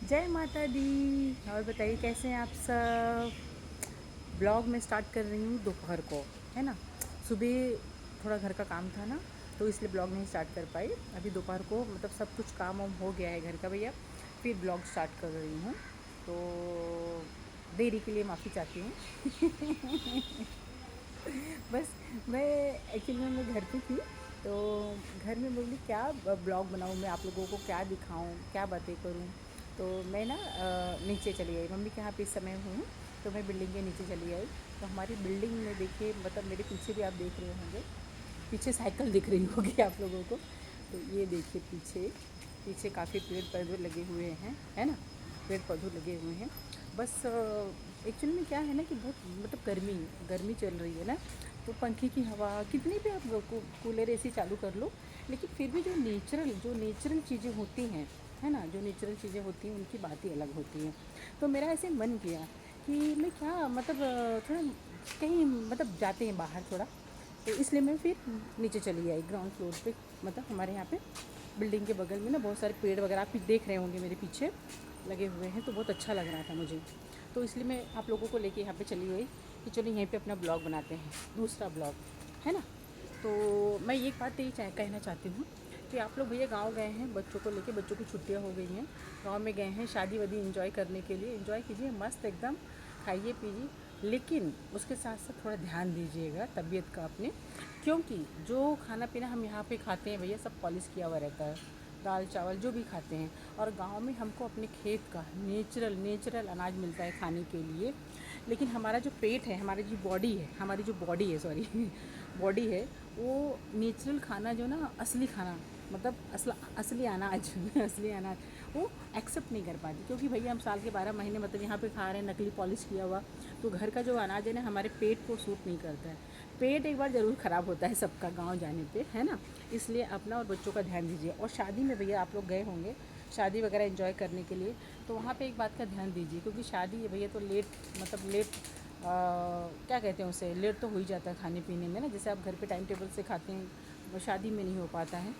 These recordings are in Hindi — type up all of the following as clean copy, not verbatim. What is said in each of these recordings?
जय माता दी। और बताइए कैसे हैं आप सब। ब्लॉग में स्टार्ट कर रही हूँ दोपहर को, है ना। सुबह थोड़ा घर का काम था ना, तो इसलिए ब्लॉग नहीं स्टार्ट कर पाई। अभी दोपहर को मतलब सब कुछ काम वाम हो गया है घर का भैया, फिर ब्लॉग स्टार्ट कर रही हूँ। तो देरी के लिए माफ़ी चाहती हूँ। बस मैं एक्चुअली मैं घर पे थी, तो घर में बोली क्या ब्लॉग बनाऊँ, मैं आप लोगों को क्या दिखाऊँ, क्या बातें करूँ। तो मैं ना नीचे चली आई, मम्मी के यहाँ पे इस समय हूँ। तो मैं बिल्डिंग के नीचे चली आई। तो हमारी बिल्डिंग में देखिए, मतलब मेरे पीछे भी आप देख रहे होंगे, पीछे साइकिल दिख रही होगी आप लोगों को। तो ये देखिए पीछे पीछे काफ़ी पेड़ पौधे लगे हुए हैं, है ना। पेड़ पौधे लगे हुए हैं। बस एक्चुअली में क्या है ना कि बहुत मतलब गर्मी गर्मी चल रही है ना। तो पंखे की हवा कितनी भी आप कूलर एसी चालू कर लो, लेकिन फिर भी जो नेचुरल चीज़ें होती हैं, है ना, जो नेचुरल चीज़ें होती हैं उनकी बात ही अलग होती है। तो मेरा ऐसे मन किया कि मैं क्या मतलब थोड़ा कहीं मतलब जाते हैं बाहर थोड़ा। तो इसलिए मैं फिर नीचे चली आई ग्राउंड फ्लोर पे। मतलब हमारे यहाँ पे बिल्डिंग के बगल में ना बहुत सारे पेड़ वगैरह आप भी देख रहे होंगे मेरे पीछे लगे हुए हैं, तो बहुत अच्छा लग रहा था मुझे। तो इसलिए मैं आप लोगों को लेके यहाँ पे चली गई कि चलो यहीं पे अपना ब्लॉग बनाते हैं, दूसरा ब्लॉग, है ना। तो मैं एक बात यही कहना चाहती हूँ कि आप लोग भैया गांव गए हैं बच्चों को लेके, बच्चों की छुट्टियाँ हो गई हैं, गांव में गए हैं शादी वादी एंजॉय करने के लिए। एंजॉय कीजिए मस्त एकदम, खाइए पीजिए, लेकिन उसके साथ साथ थोड़ा ध्यान दीजिएगा तबीयत का अपने। क्योंकि जो खाना पीना हम यहाँ पे खाते हैं भैया सब पॉलिश किया हुआ रहता है, दाल चावल जो भी खाते हैं। और गांव में हमको अपने खेत का नेचुरल नेचुरल अनाज मिलता है खाने के लिए। लेकिन हमारा जो पेट है, हमारी जो बॉडी है सॉरी बॉडी है, वो नेचुरल खाना जो ना असली खाना, मतलब असली अनाज असली अनाज वो एक्सेप्ट नहीं कर पाती। क्योंकि भैया हम साल के 12 महीने मतलब यहाँ पे खा रहे हैं नकली पॉलिश किया हुआ। तो घर का जो अनाज है ना हमारे पेट को सूट नहीं करता है। पेट एक बार ज़रूर ख़राब होता है सबका गांव जाने पे, है ना। इसलिए अपना और बच्चों का ध्यान दीजिए। और शादी में भैया आप लोग गए होंगे शादी वगैरह एंजॉय करने के लिए, तो वहाँ पे एक बात का ध्यान दीजिए, क्योंकि शादी है भैया तो लेट मतलब लेट क्या कहते हैं उसे, लेट तो हो ही जाता है खाने पीने में ना। जैसे आप घर पे टाइम टेबल से खाते हैं वो शादी में नहीं हो पाता है,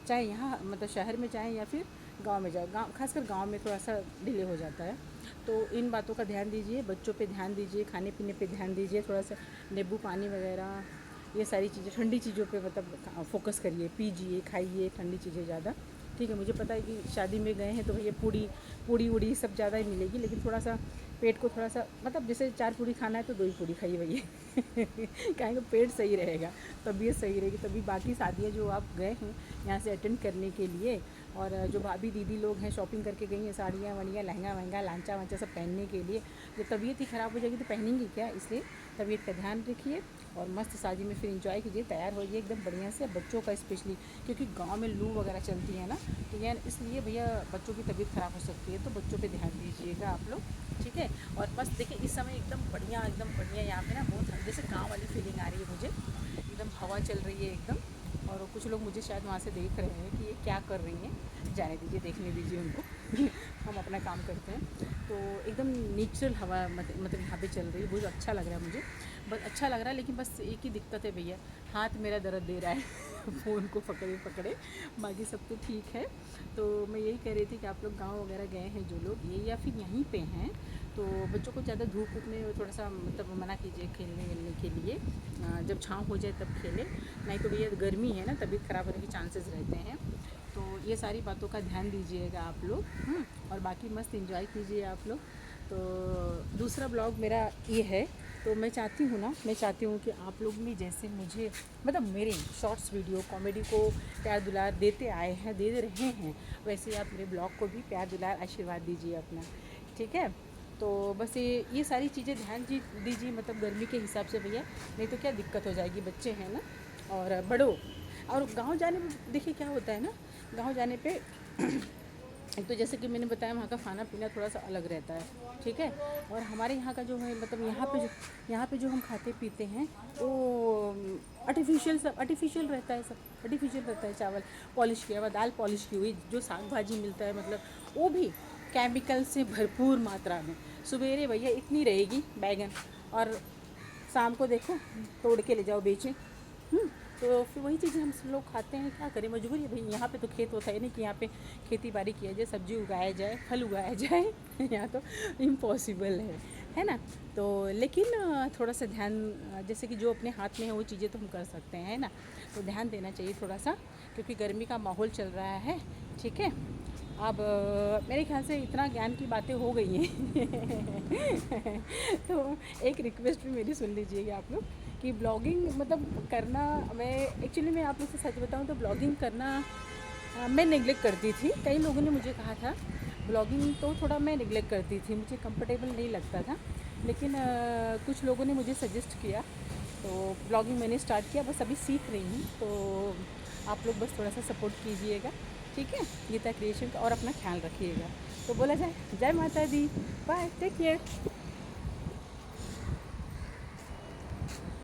चाहे यहाँ मतलब शहर में जाएँ या फिर गांव में जाए। गांव खासकर गांव में थोड़ा सा डिले हो जाता है। तो इन बातों का ध्यान दीजिए, बच्चों पे ध्यान दीजिए, खाने पीने पे ध्यान दीजिए, थोड़ा सा नींबू पानी वगैरह ये सारी चीज़ें, ठंडी चीज़ों पे मतलब फोकस करिए, पीजिए, खाइए ठंडी चीज़ें ज़्यादा। ठीक है, मुझे पता है कि शादी में गए हैं तो भैया पूड़ी पूड़ी उड़ी सब ज़्यादा ही मिलेगी, लेकिन थोड़ा सा पेट को थोड़ा सा मतलब जैसे 4 पूड़ी खाना है तो 2 ही पूड़ी खाइए भैया। कहेंगे पेट सही रहेगा, तबीयत सही रहेगी, तभी बाकी शादियाँ जो आप गए हैं यहाँ से अटेंड करने के लिए, और जो भाभी दीदी लोग हैं शॉपिंग करके गई हैं साड़ियाँ वाड़ियाँ लहंगा वहंगा लांचा वांचा सब पहनने के लिए, जब तबीयत ही ख़राब हो जाएगी तो पहनेंगी क्या। इसलिए तबीयत का ध्यान रखिए और मस्त शादी में फिर इंजॉय कीजिए, तैयार होइए एकदम बढ़िया से। बच्चों का स्पेशली, क्योंकि गांव में लू वगैरह चलती है ना, तो यार इसलिए भैया बच्चों की तबीयत ख़राब हो सकती है, तो बच्चों पे ध्यान दीजिएगा आप लोग, ठीक है। और बस देखिए इस समय एकदम बढ़िया यहाँ पे ना बहुत जैसे गाँव वाली फीलिंग आ रही है मुझे, एकदम हवा चल रही है एकदम। और कुछ लोग मुझे शायद वहाँ से देख रहे हैं कि ये क्या कर रही हैं, जाने दीजिए, देखने दीजिए उनको। हम अपना काम करते हैं। तो एकदम नेचुरल हवा मतलब यहाँ पे चल रही है, बहुत अच्छा लग रहा है मुझे, बस अच्छा लग रहा है। लेकिन बस एक ही दिक्कत है भैया, हाथ मेरा दर्द दे रहा है फ़ोन को पकड़े पकड़े, बाकी सब तो ठीक है। तो मैं यही कह रही थी कि आप लोग गांव वगैरह गए हैं जो लोग ये या फिर यहीं पे हैं, तो बच्चों को ज़्यादा धूप वूप में थोड़ा सा मतलब मना कीजिए खेलने वेलने के लिए। जब छाँव हो जाए तब खेले, नहीं तो भैया गर्मी है ना, तबीयत ख़राब होने के चांसेस रहते हैं। तो ये सारी बातों का ध्यान दीजिएगा आप लोग। और बाकी मस्त एंजॉय कीजिए आप लोग। तो दूसरा ब्लॉग मेरा ये है। तो मैं चाहती हूँ कि आप लोग भी जैसे मुझे मतलब मेरे शॉर्ट्स वीडियो कॉमेडी को प्यार दुलार देते आए हैं, दे रहे हैं, वैसे आप मेरे ब्लॉग को भी प्यार दुलार आशीर्वाद दीजिए अपना, ठीक है। तो बस ये सारी चीज़ें ध्यान दीजिए, मतलब गर्मी के हिसाब से भैया, नहीं तो क्या दिक्कत हो जाएगी, बच्चे हैं ना और बड़ों। और गांव जाने में देखिए क्या होता है ना, गांव जाने पे एक तो जैसे कि मैंने बताया वहाँ का खाना पीना थोड़ा सा अलग रहता है, ठीक है। और हमारे यहाँ का जो है मतलब यहाँ पे जो हम खाते पीते हैं वो आर्टिफिशियल रहता है, सब आर्टिफिशियल रहता है। चावल पॉलिश किया हुआ, दाल पॉलिश की हुई, जो साग भाजी मिलता है मतलब वो भी केमिकल से भरपूर मात्रा में। सवेरे भैया इतनी रहेगी बैगन, और शाम को देखो तोड़ के ले जाओ बेचें। तो फिर वही चीज़ें हम सब लोग खाते हैं, क्या करें, मजबूरी है भाई। यहाँ पे तो खेत होता है नहीं कि यहाँ पे खेती बाड़ी किया जाए, सब्जी उगाया जाए, फल उगाया जाए यहाँ तो इम्पॉसिबल है ना। तो लेकिन थोड़ा सा ध्यान, जैसे कि जो अपने हाथ में है वो चीज़ें तो हम कर सकते हैं, है ना। तो ध्यान देना चाहिए थोड़ा सा, क्योंकि गर्मी का माहौल चल रहा है, ठीक है। अब मेरे ख्याल से इतना ज्ञान की बातें हो गई हैं तो एक रिक्वेस्ट भी मेरी सुन लीजिएगा आप लोग कि ब्लॉगिंग मतलब करना, मैं एक्चुअली मैं आप लोग से सच बताऊं तो ब्लॉगिंग करना मैं नेगलेक्ट करती थी। कई लोगों ने मुझे कहा था ब्लॉगिंग तो थोड़ा मैं नेगलेक्ट करती थी, मुझे कंफर्टेबल नहीं लगता था। लेकिन कुछ लोगों ने मुझे सजेस्ट किया तो ब्लॉगिंग मैंने स्टार्ट किया, बस अभी सीख रही हूँ। तो आप लोग बस थोड़ा सा सपोर्ट कीजिएगा, ठीक है, गीता क्रिएशन का, और अपना ख्याल रखिएगा। तो बोला जाए जय माता दी, बाय, टेक केयर।